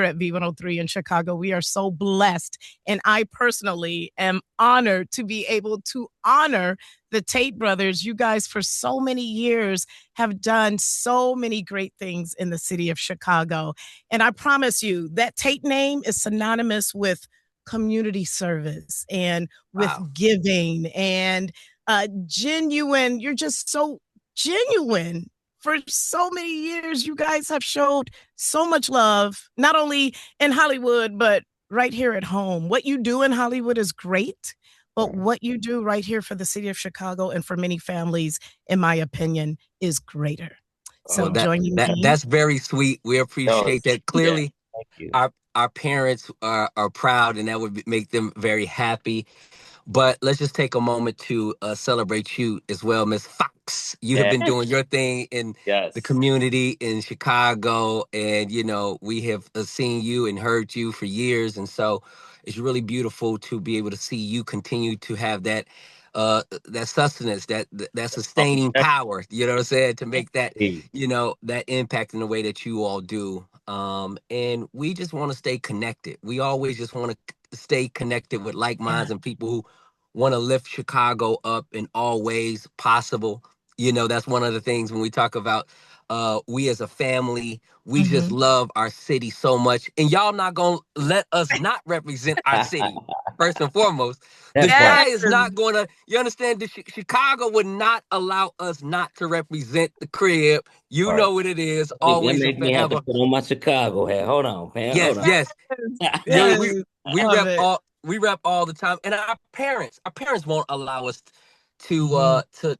at V103 in Chicago. We are so blessed. And I personally am honored to be able to honor the Tate brothers. You guys, for so many years, have done so many great things in the city of Chicago. And I promise you, that Tate name is synonymous with community service and with giving and genuine. You're just so genuine. For so many years, you guys have showed so much love, not only in Hollywood, but right here at home. What you do in Hollywood is great, but what you do right here for the city of Chicago and for many families, in my opinion, is greater. So joining me. That's very sweet. We appreciate that. Clearly, our parents are proud, and that would make them very happy. But let's just take a moment to celebrate you as well, Miss Foxx. You have been doing your thing in the community in Chicago, and we have seen you and heard you for years, and so it's really beautiful to be able to see you continue to have that sustenance, that sustaining power. You know what I'm saying? To make that that impact in the way that you all do. And we just want to stay connected. We always just want to stay connected with like minds and people who want to lift Chicago up in all ways possible. That's one of the things when we talk about we as a family, we just love our city so much. And y'all not going to let us not represent our city, first and foremost. The guy is not going to, you understand, Chicago would not allow us not to represent the crib. You know what it is, always and forever. Have to put on my Chicago hat. Hold on, man. Yes. We rep all the time, and our parents won't allow us to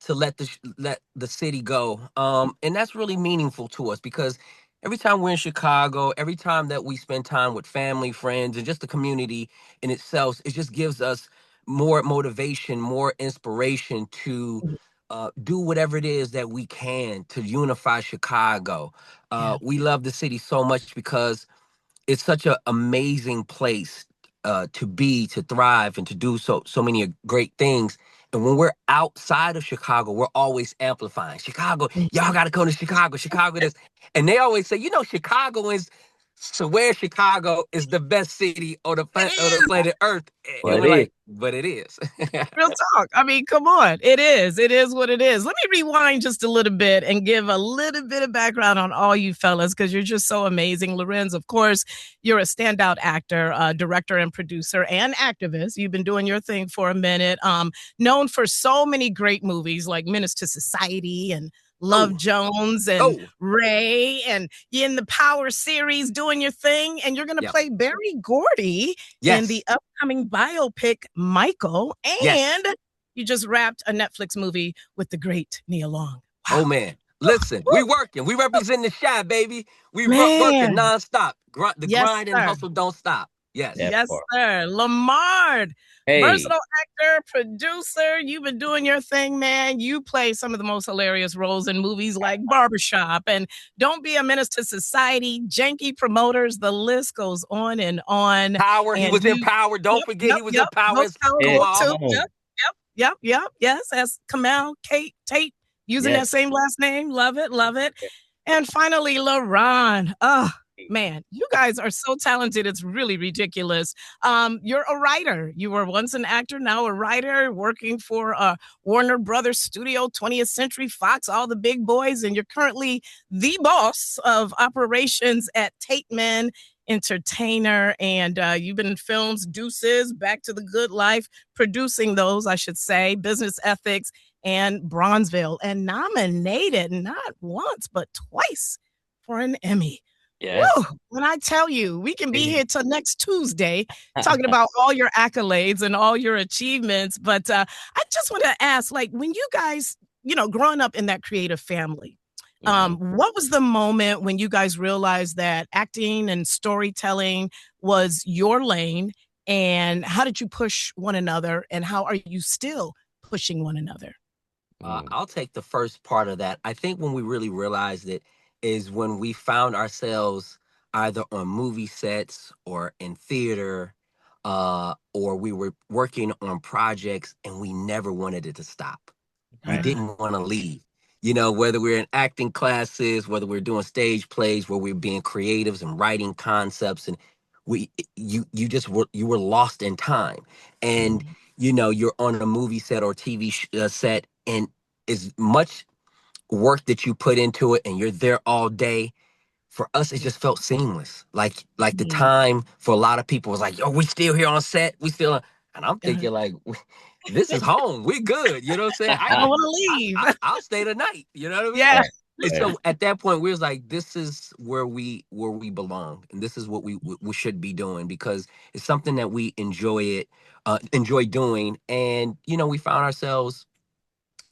let the city go. And that's really meaningful to us because every time we're in Chicago, every time that we spend time with family, friends, and just the community in itself, it just gives us more motivation, more inspiration to do whatever it is that we can to unify Chicago. We love the city so much because it's such an amazing place to thrive, and to do so many great things. And when we're outside of Chicago, we're always amplifying. Chicago, y'all got to come to Chicago. Chicago this. And they always say, Chicagoans swear Chicago is the best city on the planet Earth. And we're like, but it is. Real talk. I mean, come on. It is. It is what it is. Let me rewind just a little bit and give a little bit of background on all you fellas, because you're just so amazing. Lorenz, of course, you're a standout actor, director and producer and activist. You've been doing your thing for a minute. Known for so many great movies like Menace to Society and Love Jones and Ray, and you're in the Power series doing your thing, and you're going to play Barry Gordy in the upcoming biopic Michael, and you just wrapped a Netflix movie with the great Nia Long. Wow. Oh man, listen, we working, we represent the Chi, baby. We working nonstop. The grind and hustle don't stop. Yes, sir. Lamar, versatile actor, producer. You've been doing your thing, man. You play some of the most hilarious roles in movies like Barbershop and Don't Be a Menace to Society, Janky Promoters. The list goes on and on. Power. He was in Power. Don't forget, he was in Power. Yes, as Kamal, Tate, using that same last name. Love it, love it. And finally, LaRon. Man, you guys are so talented. It's really ridiculous. You're a writer. You were once an actor, now a writer, working for Warner Brothers Studio, 20th Century Fox, all the big boys. And you're currently the boss of operations at Tate Men Entertainer. And you've been in films, Deuces, Back to the Good Life, producing those, I should say, Business Ethics, and Bronzeville, and nominated not once, but twice for an Emmy. Yes. Woo, when I tell you, we can be here till next Tuesday talking about all your accolades and all your achievements. But I just want to ask, like, when you guys, growing up in that creative family, what was the moment when you guys realized that acting and storytelling was your lane? And how did you push one another? And how are you still pushing one another? I'll take the first part of that. I think when we really realized it is when we found ourselves either on movie sets or in theater, or we were working on projects and we never wanted it to stop. We didn't want to leave. whether we're in acting classes, whether we're doing stage plays, where we're being creatives and writing concepts, and you were lost in time. And you're on a movie set or TV set, and as much work that you put into it, and you're there all day. For us, it just felt seamless. Like the time for a lot of people was like, "Yo, we still here on set. We still," and I'm thinking like, "This is home. We good." You know what I'm saying? I don't want to leave. I'll stay tonight. You know what I mean? Yeah. And so at that point, we was like, "This is where we belong, and this is what we should be doing, because it's something that we enjoy doing." And we found ourselves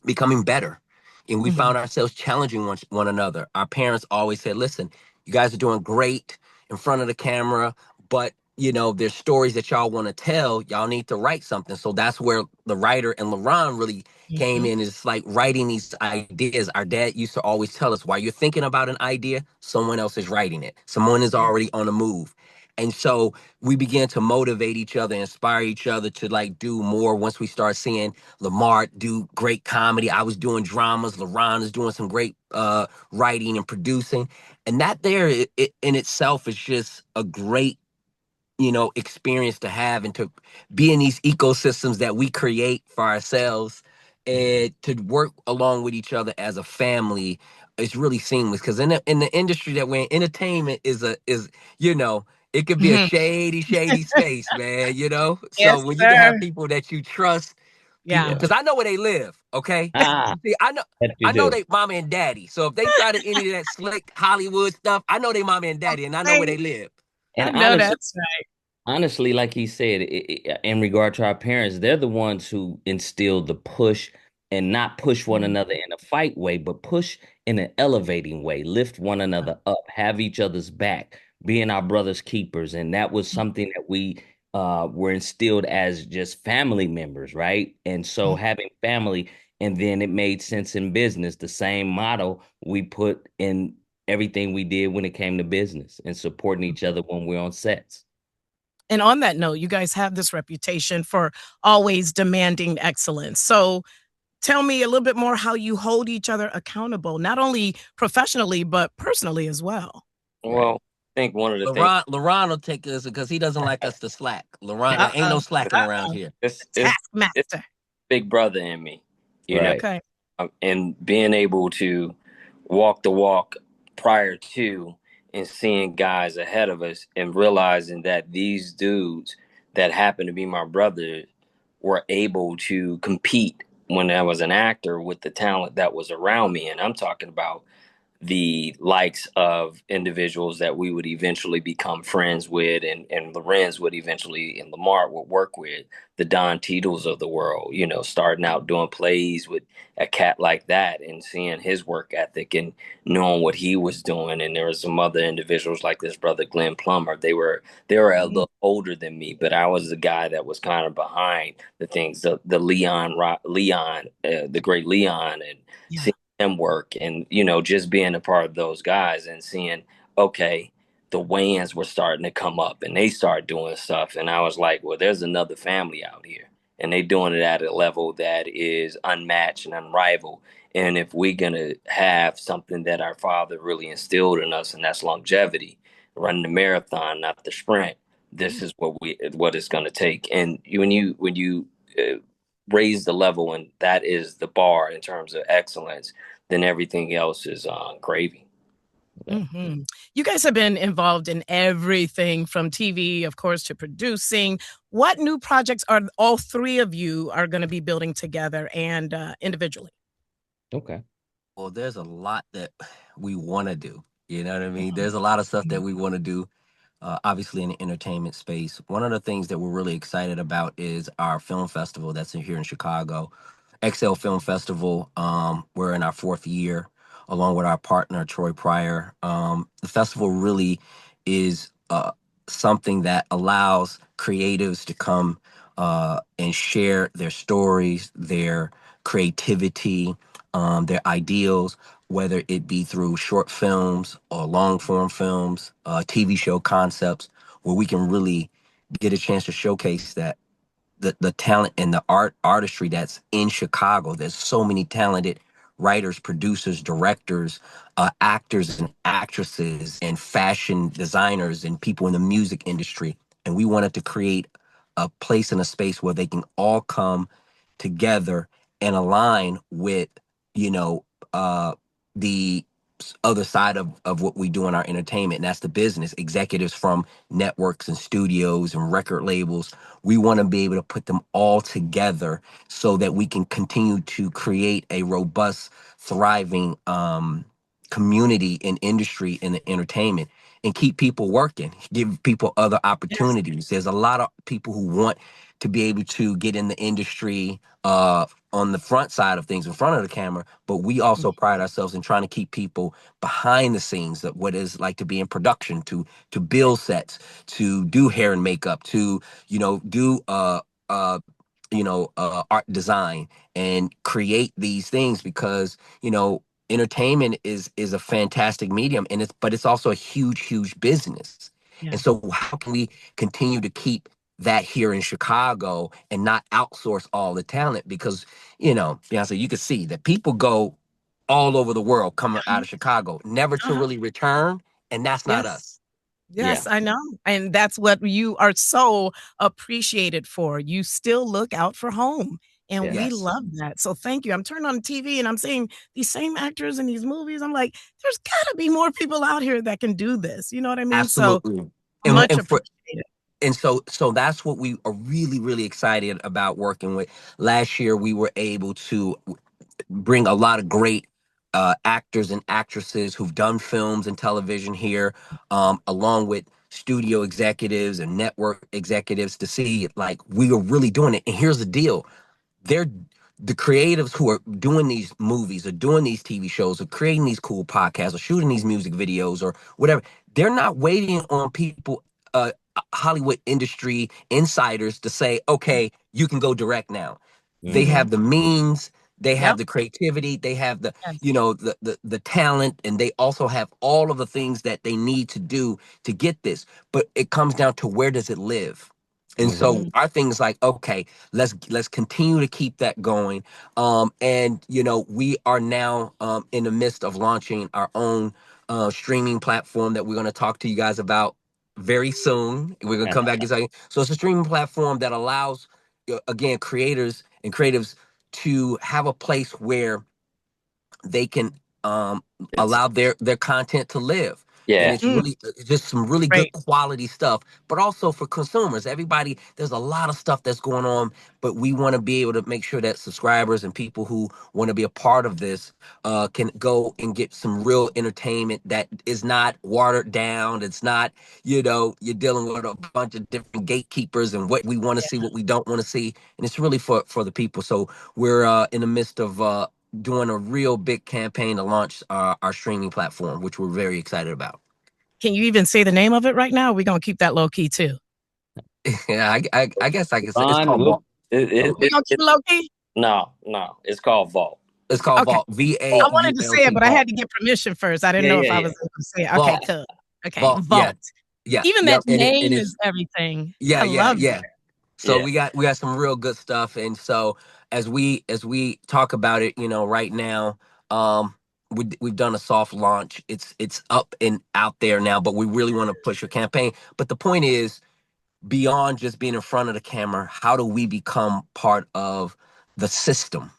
becoming better, and we found ourselves challenging one another. Our parents always said, "Listen, you guys are doing great in front of the camera, but there's stories that y'all want to tell. Y'all need to write something." So that's where the writer and LaRon really came in. It's like writing these ideas. Our dad used to always tell us, while you're thinking about an idea, someone else is writing it. Someone is already on the move. And so we began to motivate each other, inspire each other to like do more. Once we start seeing Lamar do great comedy, I was doing dramas, LaRon is doing some great writing and producing. And that there, it in itself is just a great experience to have, and to be in these ecosystems that we create for ourselves, and to work along with each other as a family. It's really seamless, because in the industry that we're in, entertainment is it could be a shady space, man. Yes, So when you can sir. have people that you trust, people, Yeah. because I know where they live. Okay, Ah, see, I know. that you I know do. they mama and daddy. So if they try to any of that slick Hollywood stuff, I know they mama and daddy, and I know where Okay. they live. I And know honestly, that's right. honestly, like he said, in regard to our parents, they're the ones who instilled the push, and not push one Mhm. another in a fight way, but push in an elevating way, lift one another up, have each other's back, being our brothers' keepers. And that was something that we were instilled as just family members, right? And so having family, and then it made sense in business. The same motto we put in everything we did when it came to business, and supporting each other when we're on sets. And on that note, you guys have this reputation for always demanding excellence. So tell me a little bit more how you hold each other accountable, not only professionally, but personally as well. Right. Well, I think one of the things LaRon will take this because he doesn't like us to slack. LaRon, ain't Uh-oh. no slacking around Uh-oh. here. The it's taskmaster. big brother in me, you know, Right. Okay. and being able to walk the walk prior to, and seeing guys ahead of us, and realizing that these dudes that happen to be my brothers were able to compete when I was an actor with the talent that was around me. And I'm talking about the likes of individuals that we would eventually become friends with, and Lorenz would eventually, and Lamar would work with, the Don Titles of the world, starting out doing plays with a cat like that, and seeing his work ethic and knowing what he was doing. And there were some other individuals like this brother Glenn Plummer. They were a little older than me, but I was the guy that was kind of behind the things, the Leon, the great Leon, and Yeah. him work, and just being a part of those guys, and seeing, okay, the Wayans were starting to come up, and they started doing stuff, and I was like, well, there's another family out here, and they doing it at a level that is unmatched and unrivaled. And if we're gonna have something that our father really instilled in us, and that's longevity, running the marathon, not the sprint, this is what it's gonna take. And when you raise the level, and that is the bar in terms of excellence, then everything else is gravy. Yeah. You guys have been involved in everything from TV, of course, to producing. What new projects are all three of you are going to be building together and individually? Okay. Well, there's a lot that we want to do. You know what I mean? There's a lot of stuff that we want to do, obviously in the entertainment space. One of the things that we're really excited about is our film festival that's here in Chicago, XL Film Festival. We're in our fourth year, along with our partner Troy Pryor. The festival really is something that allows creatives to come and share their stories, their creativity, their ideals, whether it be through short films or long form films, TV show concepts, where we can really get a chance to showcase that the talent and the artistry that's in Chicago. There's so many talented writers, producers, directors, actors and actresses, and fashion designers and people in the music industry. And we wanted to create a place and a space where they can all come together and align with, you know, the other side of what we do in our entertainment, and that's the business executives from networks and studios and record labels. We want to be able to put them all together so that we can continue to create a robust, thriving community and industry in the entertainment, and keep people working, give people other Yes. opportunities. There's a lot of people who want to be able to get in the industry on the front side of things, in front of the camera, but we also pride ourselves in trying to keep people behind the scenes, that what is like to be in production, to build sets, to do hair and makeup, to do art design, and create these things, because entertainment is a fantastic medium, and it's also a huge business. And Yes. so how can we continue to keep that here in Chicago and not outsource all the talent? Because Beyonce, you can see that people go all over the world coming out of Chicago, never to Uh-huh. really return, and that's not Yes. us. Yeah. Yes, I know. And that's what you are so appreciated for. You still look out for home. And we Yes, love that. So thank you. I'm turning on TV and I'm seeing these same actors in these movies. I'm like, there's got to be more people out here that can do this. You know what I mean? So absolutely. and much and for appreciated. and so that's what we are really excited about working with. Last year we were able to bring a lot of great actors and actresses who've done films and television here, along with studio executives and network executives, to see like we are really doing it. And here's the deal: they're the creatives who are doing these movies or doing these TV shows or creating these cool podcasts or shooting these music videos or whatever. They're not waiting on people, Hollywood industry insiders, to say, okay, you can go direct now. They Hmm. have the means, they have Yep. the creativity, they have the Yes. the talent, and they also have all of the things that they need to do to get this. But it comes down to, where does it live? And Hmm. so Mm. our thing is like, okay, let's continue to keep that going. And we are now in the midst of launching our own streaming platform that we're going to talk to you guys about very soon. We're going to come back and say, so it's a streaming platform that allows, again, creators and creatives to have a place where they can It's allow their content to live. And yeah. it's Mm. really just some really good Great. quality stuff, but also for consumers. Everybody, there's a lot of stuff that's going on, but we want to be able to make sure that subscribers and people who want to be a part of this can go and get some real entertainment that is not watered down. It's not, you're dealing with a bunch of different gatekeepers and what we want to see, what we don't want to see. And it's really for the people. So we're in the midst of doing a real big campaign to launch our streaming platform, which we're very excited about. Can you even say the name of it right now? We're going to keep that low key too. Yeah, I guess I can say it's Ron, called we'll Vault. We're going to keep it low key. No. It's called Vault. It's called Okay. Vault. I wanted to say it, VAULT. but I Vault. had to get permission first. I didn't Yeah, know if yeah, I yeah. was able to say it. Okay, Vault. cool. Okay, Vault. Yeah. Vault. Yeah. Even Yep. that And name it's is everything. yeah, I yeah, love yeah. that. So Yeah. we got some real good stuff. And so as we talk about it, right now, we've done a soft launch. It's up and out there now, but we really want to push a campaign. But the point is, beyond just being in front of the camera, how do we become part of the system?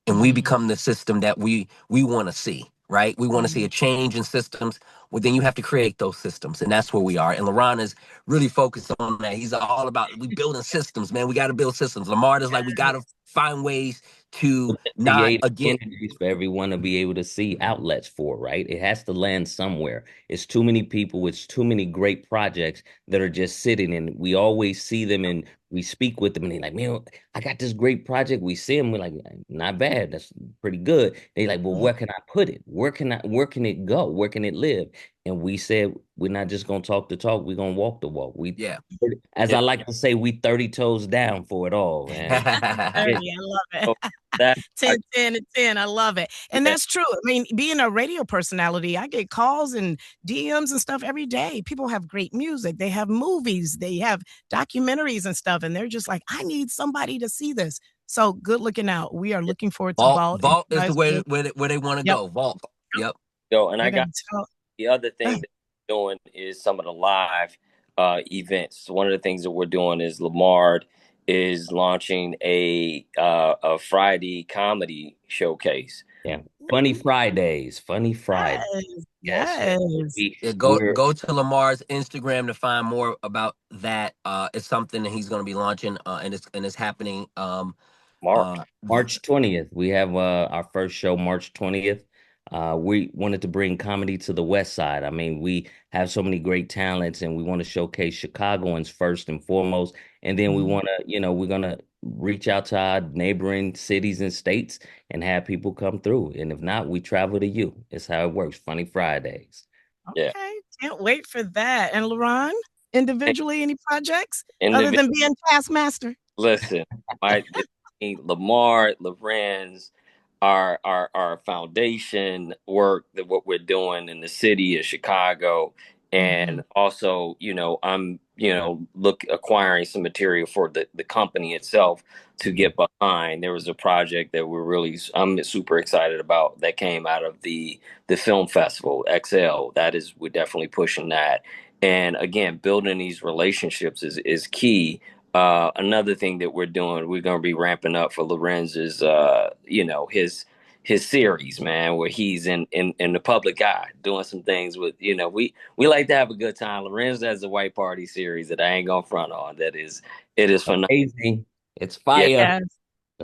And we Mhm, become the system that we want to see, right? We want to see mhm. a change in systems. Well, then you have to create those systems, and that's where we are. And LaRon is really focused on that. He's all about, we building systems, man. We got to build systems. Lamar is like, we got to find ways to not Create again. entities for everyone to be able to see outlets for, right? It has to land somewhere. It's too many people, it's too many great projects that are just sitting, and we always see them and we speak with them and they're like, man, I got this great project. We see them, we're like, not bad, that's pretty good. They like, well, Mhm. where can I put it? Where can it go? Where can it live? And we said, we're not just gonna talk the talk, we're gonna walk the walk. We, Yeah. as Yeah. I like to say, we 30 toes down for it all, man. Yeah. 30, I love So it. that 10, 10, and 10. I love it. And yeah. that's true. I mean, being a radio personality, I get calls and DMs and stuff every day. People have great music. They have movies. They have documentaries and stuff. And they're just like, I need somebody to see this. So good looking out. We are looking forward to Vault, Vault. Vault is the way where they want to Yep. go. Vault. Yep. Yo, and They're I got gonna tell. the other thing that we're doing is some of the live events. One of the things that we're doing is Lamar is launching a Friday comedy showcase. Yeah. Funny Fridays. Funny Friday. Yes. Yes. Go to Lamar's Instagram to find more about that. It's something that he's going to be launching, and it's happening. March 20th. We have our first show March 20th. We wanted to bring comedy to the West Side. I mean, we have so many great talents, and we want to showcase Chicagoans first and foremost. And then we want to, we're gonna reach out to our neighboring cities and states and have people come through. And if not, we travel to you. It's how it works. Funny Fridays. Okay, can't wait for that. And LaRon, individually, any projects other than being Taskmaster? Listen, Lamar, Lorenz, our foundation work, that what we're doing in the city of Chicago, and also, I'm acquiring some material for the company itself to get behind. There was a project that I'm super excited about that came out of the film festival XL. We're definitely pushing that, and again, building these relationships is key. Another thing that we're doing, we're going to be ramping up for Lorenz's, his series, man, where he's in the public eye doing some things with, we like to have a good time. Lorenz has a white party series that I ain't gonna front on. It is phenomenal. Amazing. It's fire. Yes.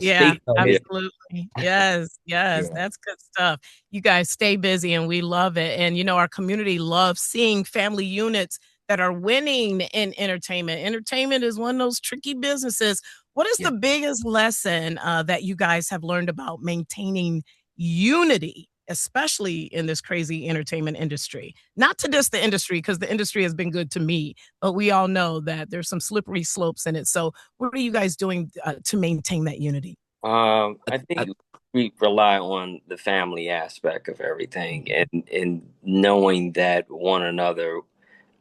Yeah, absolutely. Yeah. Yes, that's good stuff. You guys stay busy and we love it. And, our community loves seeing family units that are winning in entertainment. Entertainment is one of those tricky businesses. What is the biggest lesson that you guys have learned about maintaining unity, especially in this crazy entertainment industry? Not to diss the industry, because the industry has been good to me, but we all know that there's some slippery slopes in it. So what are you guys doing to maintain that unity? I think we rely on the family aspect of everything, and knowing that one another,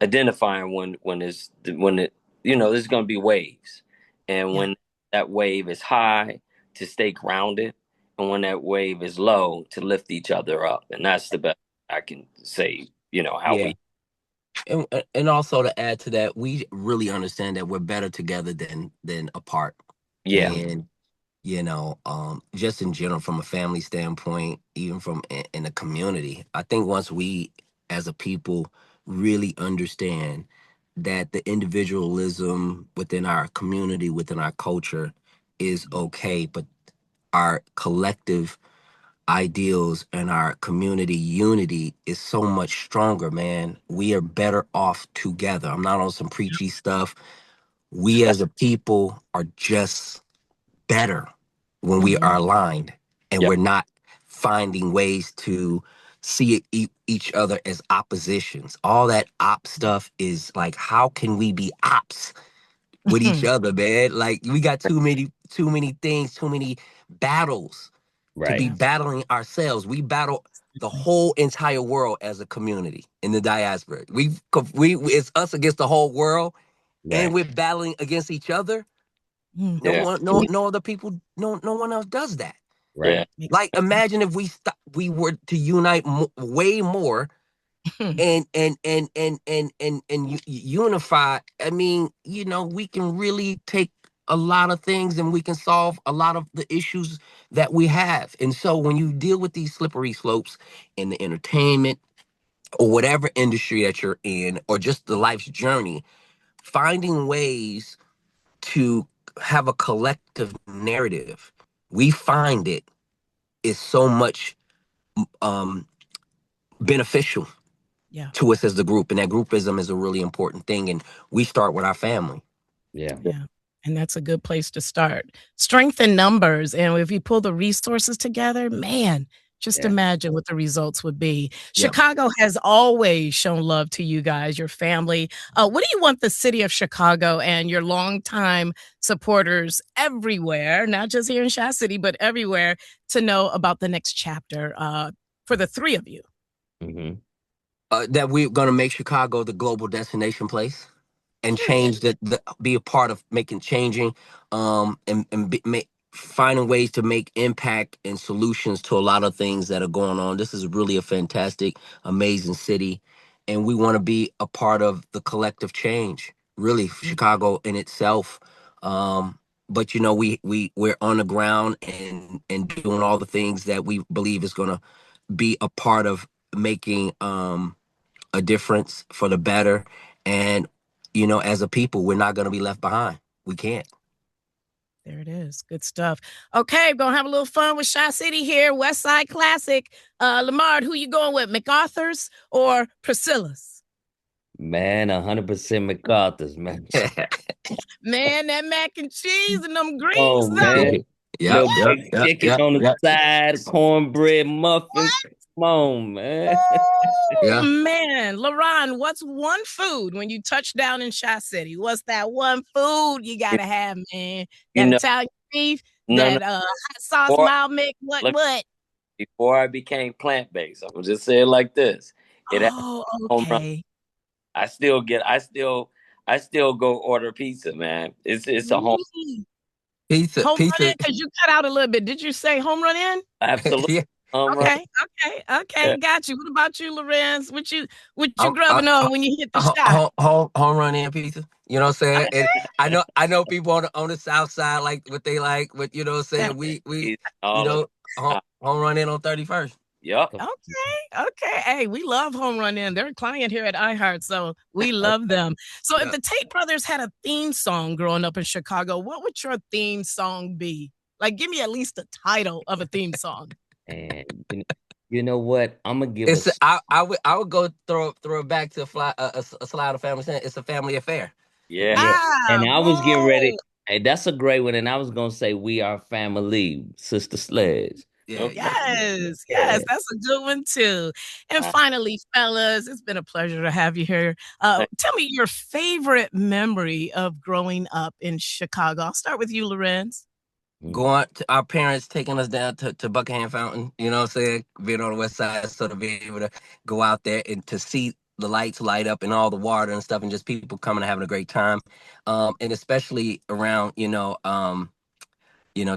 identifying when there's going to be waves, and when that wave is high, to stay grounded, and when that wave is low, to lift each other up. And that's the best I can say. How we. And also to add to that, we really understand that we're better together than apart. Yeah. And just in general, from a family standpoint, even from in the community, I think once we as a people really understand that the individualism within our community, within our culture is okay, but our collective ideals and our community unity is so much stronger, man. We are better off together. I'm not on some preachy stuff. We as a people are just better when we are aligned, and we're not finding ways to see each other as oppositions. All that op stuff is like, how can we be ops with each other, man? Like, we got too many things, too many battles to be battling ourselves. We battle the whole entire world as a community in the diaspora. It's us against the whole world, and we're battling against each other. No other people, no one else does that. Right. Like, imagine if we were to unite way more and unify. I mean, we can really take a lot of things and we can solve a lot of the issues that we have. And so when you deal with these slippery slopes in the entertainment or whatever industry that you're in, or just the life's journey, finding ways to have a collective narrative, we find it is so much beneficial to us as the group. And that groupism is a really important thing. And we start with our family. Yeah. And that's a good place to start. Strength in numbers. And if you pull the resources together, man, just imagine what the results would be. Chicago has always shown love to you guys, your family. What do you want the city of Chicago and your longtime supporters everywhere, not just here in Shasta City, but everywhere, to know about the next chapter for the three of you? That we're going to make Chicago the global destination place, and change be a part of changing, and finding ways to make impact and solutions to a lot of things that are going on. This is really a fantastic, amazing city, and we want to be a part of the collective change. Really, Chicago in itself. But we're on the ground and doing all the things that we believe is going to be a part of making a difference for the better. And as a people, we're not going to be left behind. We can't. There it is. Good stuff. Okay, we're going to have a little fun with Shy City here. West Side Classic. Lamar, who you going with, MacArthur's or Priscilla's? Man, 100% MacArthur's, man. Man, that mac and cheese and them greens. Oh, man. Yeah, chicken on the side, cornbread, muffins. Come on, man. Oh, man. LaRon, what's one food when you touch down in Shy City? What's that one food you got to have, man? That Italian beef, that hot sauce mild mix, what? Before I became plant-based, I'm just say it like this. Okay. I still go order pizza, man. It's a home pizza. Home run in, because you cut out a little bit. Did you say home run in? Absolutely. Yeah. Okay. Yeah. Got you. What about you, Lorenz? What you grubbing on when you hit the shot? Home run in pizza. You know what I'm saying? Okay. And I know people on the south side like what they like, but you know what I'm saying? We home run in on 31st. Yep. Okay. Hey, we love home run in. They're a client here at iHeart, so we love them. So if the Tate brothers had a theme song growing up in Chicago, what would your theme song be? Like, give me at least the title of a theme song. And you know what? I'm gonna give I would go throw it back to a slide of family. It's a family affair. Yeah. And I was getting ready. Hey, that's a great one. And I was gonna say We Are Family, Sister Sledge. Yeah. Yes, that's a good one too. And finally, fellas, it's been a pleasure to have you here. Tell me your favorite memory of growing up in Chicago. I'll start with you, Lorenz. Going to our parents taking us down to Buckingham Fountain, you know what I'm saying? Being on the west side, so to be able to go out there and to see the lights light up and all the water and stuff and just people coming and having a great time. And especially around,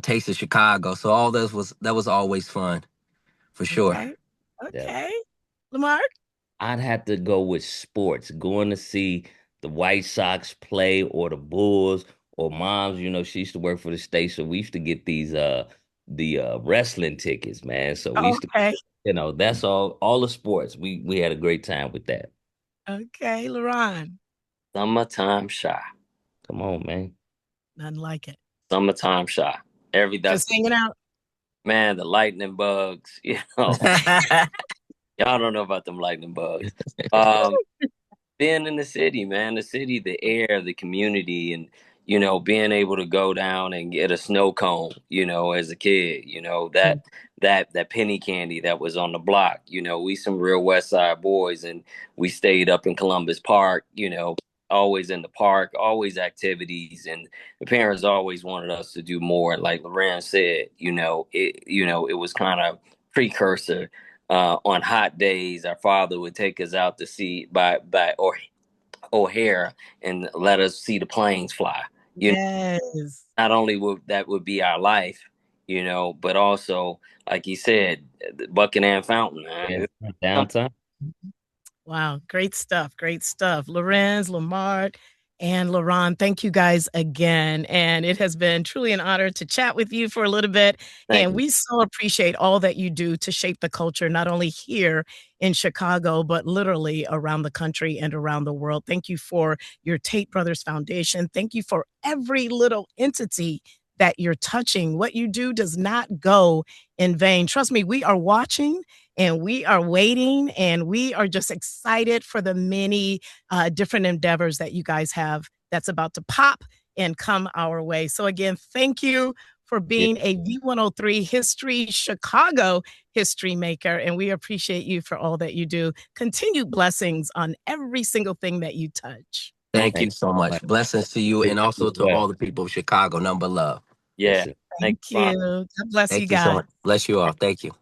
Taste of Chicago. So all that was always fun, for sure. Okay. Lamar? I'd have to go with sports, going to see the White Sox play or the Bulls or Mom's, she used to work for the state, so we used to get these the wrestling tickets, man. So we used to, that's all the sports. We had a great time with that. Okay, LaRon. Summertime Shy. Come on, man. Nothing like it. Summertime Shy. Just hanging out. Man, the lightning bugs, Y'all don't know about them lightning bugs. Being in the city, man, the air, the community, and being able to go down and get a snow cone, as a kid, that penny candy that was on the block. We some real West Side boys, and we stayed up in Columbus Park, always in the park, always activities, and the parents always wanted us to do more. Like Lorenz said, it was kind of precursor. On hot days, our father would take us out to see by O'Hare and let us see the planes fly. Yes. Not only would that be our life, but also, like he said, the Buckingham Fountain, man. Downtown. Wow, great stuff. Lorenz, Lamar, and LaRon, thank you guys again. And it has been truly an honor to chat with you for a little bit. And we so appreciate all that you do to shape the culture, not only here in Chicago, but literally around the country and around the world. Thank you for your Tate Brothers Foundation. Thank you for every little entity that you're touching. What you do does not go in vain. Trust me, we are watching and we are waiting and we are just excited for the many different endeavors that you guys have that's about to pop and come our way. So again, thank you for being a V103 History Chicago history maker. And we appreciate you for all that you do. Continued blessings on every single thing that you touch. Thank you so much. Blessings to you and also to all the people of Chicago. Number love. Yeah. Thank you. God bless you guys. Thank you so much. Bless you all. Thank you.